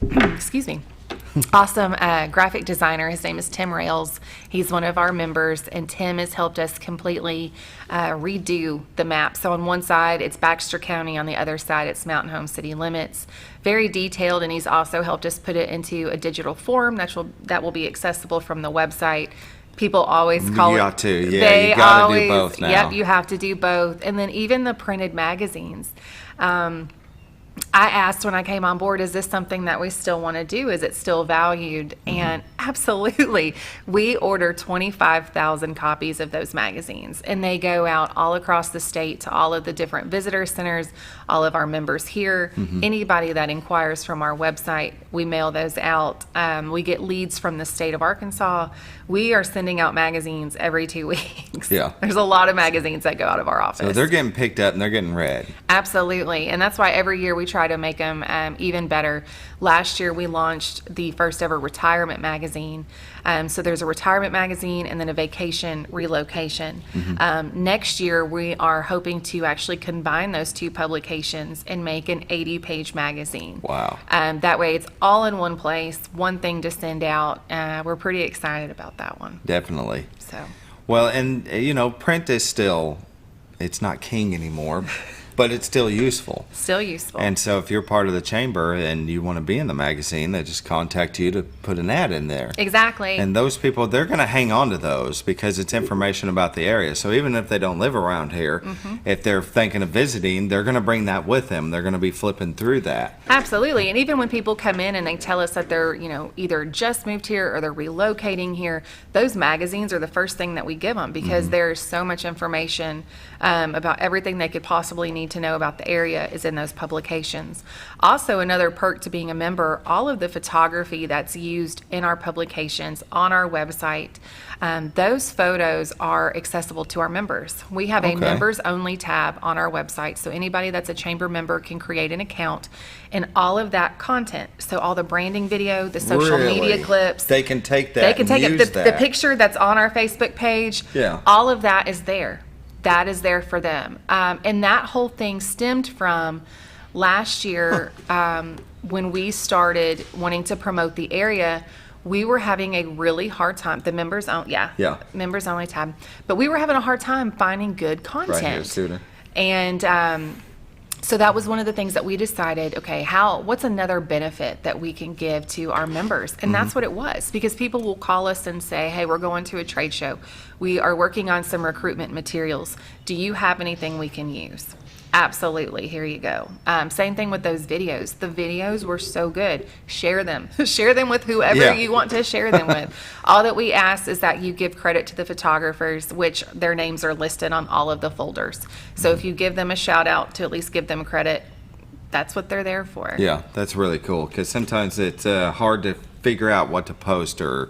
awesome graphic designer. His name is Tim Rails. He's one of our members, and Tim has helped us completely redo the map. So on one side, it's Baxter County. On the other side, it's Mountain Home city limits. Very detailed, and he's also helped us put it into a digital form that will be accessible from the website. People always call You it. got to. Yeah, you got to do both now. Yep, you have to do both. And then even the printed magazines. I asked when I came on board, is this something that we still want to do? Is it still valued? And absolutely. We order 25,000 copies of those magazines, and they go out all across the state to all of the different visitor centers, all of our members here. Anybody that inquires from our website, we mail those out. We get leads from the state of Arkansas. We are sending out magazines every 2 weeks. Yeah. There's a lot of magazines that go out of our office. So they're getting picked up and they're getting read. Absolutely. And that's why every year we try to make them even better. Last year we launched the first ever retirement magazine. So there's a retirement magazine and then a vacation relocation. Next year we are hoping to actually combine those two publications and make an 80-page magazine. Wow. That way it's all in one place, one thing to send out. We're pretty excited about that one. Definitely. So. Well, and print is still, it's not king anymore, but it's still useful. Still useful. And so if you're part of the chamber and you want to be in the magazine, they just contact you to put an ad in there. Exactly. And those people, they're going to hang on to those because it's information about the area. So even if they don't live around here, if they're thinking of visiting, they're going to bring that with them. They're going to be flipping through that. Absolutely. And even when people come in and they tell us that they're, either just moved here or they're relocating here, those magazines are the first thing that we give them because there's so much information about everything they could possibly need to know about the area is in those publications. Also, another perk to being a member, all of the photography that's used in our publications on our website, those photos are accessible to our members. We have a members only tab on our website, so anybody that's a chamber member can create an account, and all of that content, so all the branding video, the social media clips, they can take that. They can take use it. The picture that's on our Facebook page, all of that is there. That is there for them. And that whole thing stemmed from last year when we started wanting to promote the area. We were having a really hard time. The members members only tab. But we were having a hard time finding good content. Right here, student. And so that was one of the things that we decided, okay, what's another benefit that we can give to our members? And that's what it was, because people will call us and say, hey, we're going to a trade show. We are working on some recruitment materials. Do you have anything we can use? Absolutely. Here you go. Same thing with those videos. The videos were so good. Share them. Share them with whoever you want to share them with. All that we ask is that you give credit to the photographers, which their names are listed on all of the folders. So if you give them a shout out to at least give them credit, that's what they're there for. Yeah, that's really cool because sometimes it's hard to figure out what to post or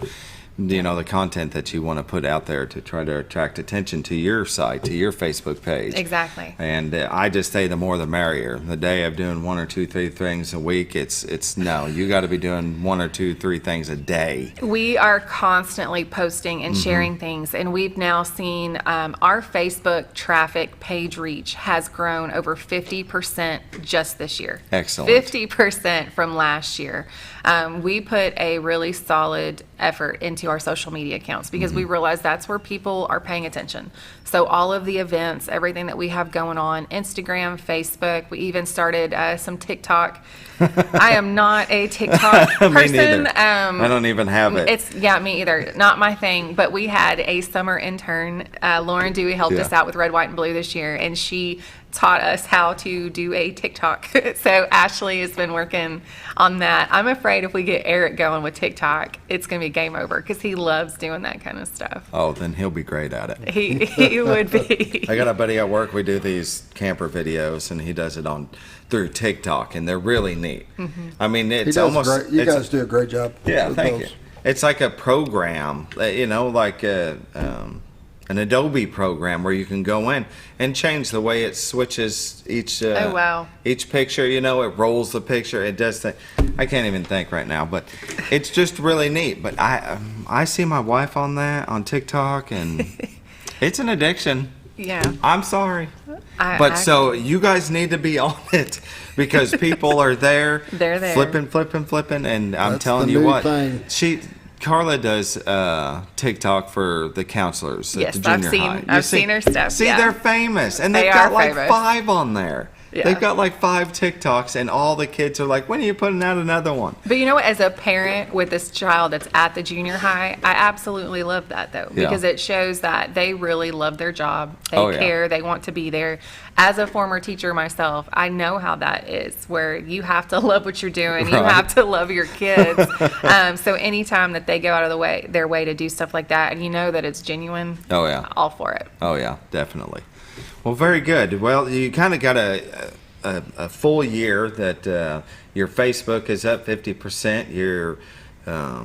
the content that you want to put out there to try to attract attention to your site, to your Facebook page. Exactly. And I just say the more the merrier. The day of doing 1 or 2, 3 things a week, it's no, you got to be doing 1 or 2, 3 things a day. We are constantly posting and sharing things, and we've now seen our Facebook traffic page reach has grown over 50% just this year. Excellent. 50% from last year. We put a really solid effort into our social media accounts because we realize that's where people are paying attention. So all of the events, everything that we have going on, Instagram, Facebook, we even started some TikTok. I am not a TikTok person. Me neither. I don't even have it. Me either. Not my thing. But we had a summer intern, Lauren Dewey, helped us out with Red, White, and Blue this year, and she taught us how to do a TikTok. So Ashley has been working on that. I'm afraid if we get Eric going with TikTok, it's going to be game over because he loves doing that kind of stuff. Oh, then he'll be great at it. He would be. I got a buddy at work. We do these camper videos, and he does it through TikTok, and they're really neat. Mm-hmm. I mean, it's he does almost great. You guys do a great job. Yeah, thank you. It's like a program, like an Adobe program where you can go in and change the way it switches each each picture. It rolls the picture. It does things. I can't even think right now, but it's just really neat. But I see my wife on TikTok, and it's an addiction. Yeah. I'm sorry. So you guys need to be on it because people are there. They're there. Flipping, and I'm telling you what. Carla does TikTok for the counselors at the junior high. I've seen her stuff. See, they're famous, and they've got like 5 on there. Yeah. They've got like 5 TikToks, and all the kids are like, when are you putting out another one? But you know what? As a parent with this child that's at the junior high, I absolutely love that, though, because it shows that they really love their job. They care. They want to be there. As a former teacher myself, I know how that is, where you have to love what you're doing. You have to love your kids. So anytime that they go out of their way to do stuff like that, and you know that it's genuine, all for it. Oh, yeah, definitely. Well, very good. Well, you kind of got a full year that your Facebook is up 50%. Your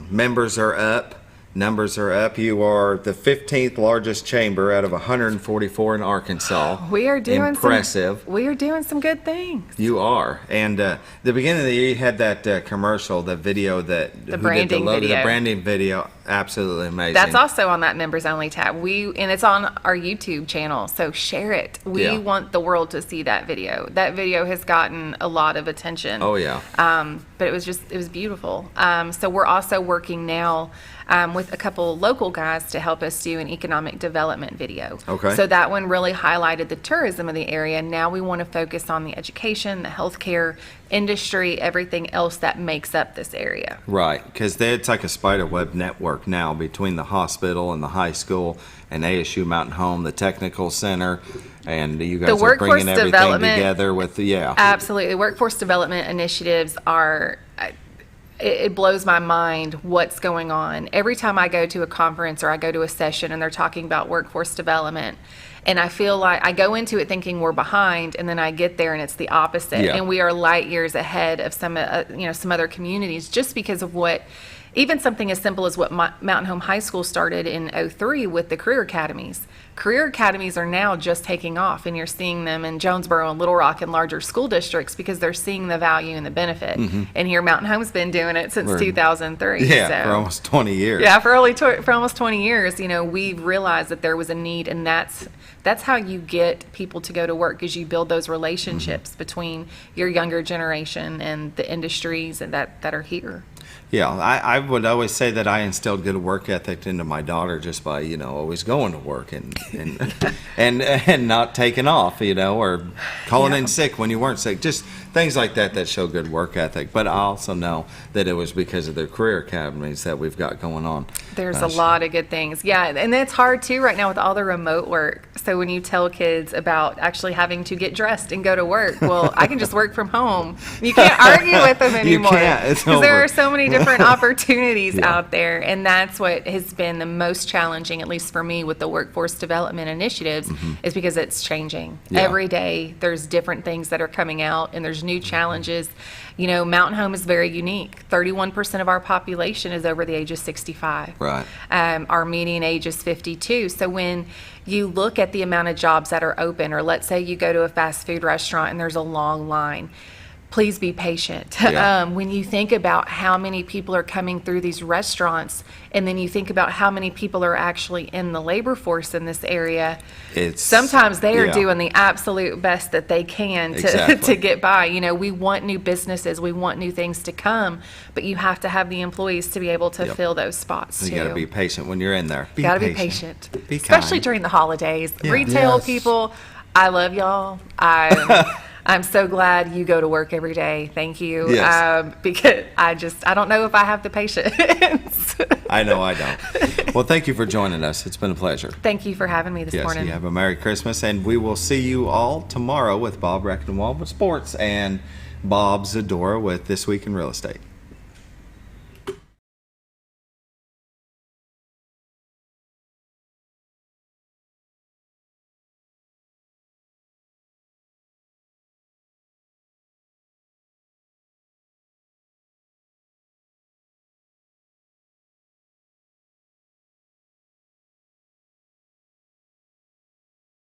members are up. Numbers are up. You are the 15th largest chamber out of 144 in Arkansas. We are doing impressive. We are doing some good things. You are. And the beginning of the year, you had that commercial, the video the branding video. The branding video, absolutely amazing. That's also on that members only tab. And it's on our YouTube channel, so share it. We want the world to see that video. That video has gotten a lot of attention. Oh yeah. But it was beautiful. So we're also working now with a couple local guys to help us do an economic development video. Okay. So that one really highlighted the tourism of the area. Now we want to focus on the education, the healthcare industry, everything else that makes up this area. Right, because it's like a spider web network now between the hospital and the high school and ASU Mountain Home, the technical center, and you guys are bringing everything together with Absolutely. Workforce development initiatives are... It blows my mind what's going on. Every time I go to a conference or I go to a session and they're talking about workforce development, and I feel like I go into it thinking we're behind, and then I get there and it's the opposite. And we are light years ahead of some other communities just because of what, even something as simple as what Mountain Home High School started in 2003 with the career academies. Career academies are now just taking off, and you're seeing them in Jonesboro and Little Rock and larger school districts because they're seeing the value and the benefit. Mm-hmm. And here Mountain Home's been doing it since 2003. Yeah, for almost 20 years. Yeah, for almost 20 years, we've realized that there was a need, and that's how you get people to go to work, is you build those relationships between your younger generation and the industries that are here. Yeah, I would always say that I instilled good work ethic into my daughter just by always going to work and not taking off, or calling in sick when you weren't sick, just things like that show good work ethic. But I also know that it was because of the career academies that we've got going on. There's a lot of good things. Yeah, and it's hard too right now with all the remote work. So when you tell kids about actually having to get dressed and go to work, well, I can just work from home. You can't argue with them anymore. You can't. Because there are so many different opportunities out there, and that's what has been the most challenging, at least for me, with the workforce development initiatives, is because it's changing. Every day there's different things that are coming out, and there's new challenges. Mountain Home is very unique. 31% of our population is over the age of 65. Right. Our median age is 52. So when you look at the amount of jobs that are open, or let's say you go to a fast food restaurant and there's a long line, please be patient. When you think about how many people are coming through these restaurants, and then you think about how many people are actually in the labor force in this area, sometimes they are doing the absolute best that they can to get by. We want new businesses, we want new things to come, but you have to have the employees to be able to fill those spots too. You got to be patient when you're in there. You got to be patient. Especially during the holidays. Retail people, I love y'all. I'm so glad you go to work every day. Thank you. Yes. Because I don't know if I have the patience. I know I don't. Well, thank you for joining us. It's been a pleasure. Thank you for having me this morning. Yes, you have a Merry Christmas, and we will see you all tomorrow with Bob Reckenwald with sports and Bob Zadora with This Week in Real Estate.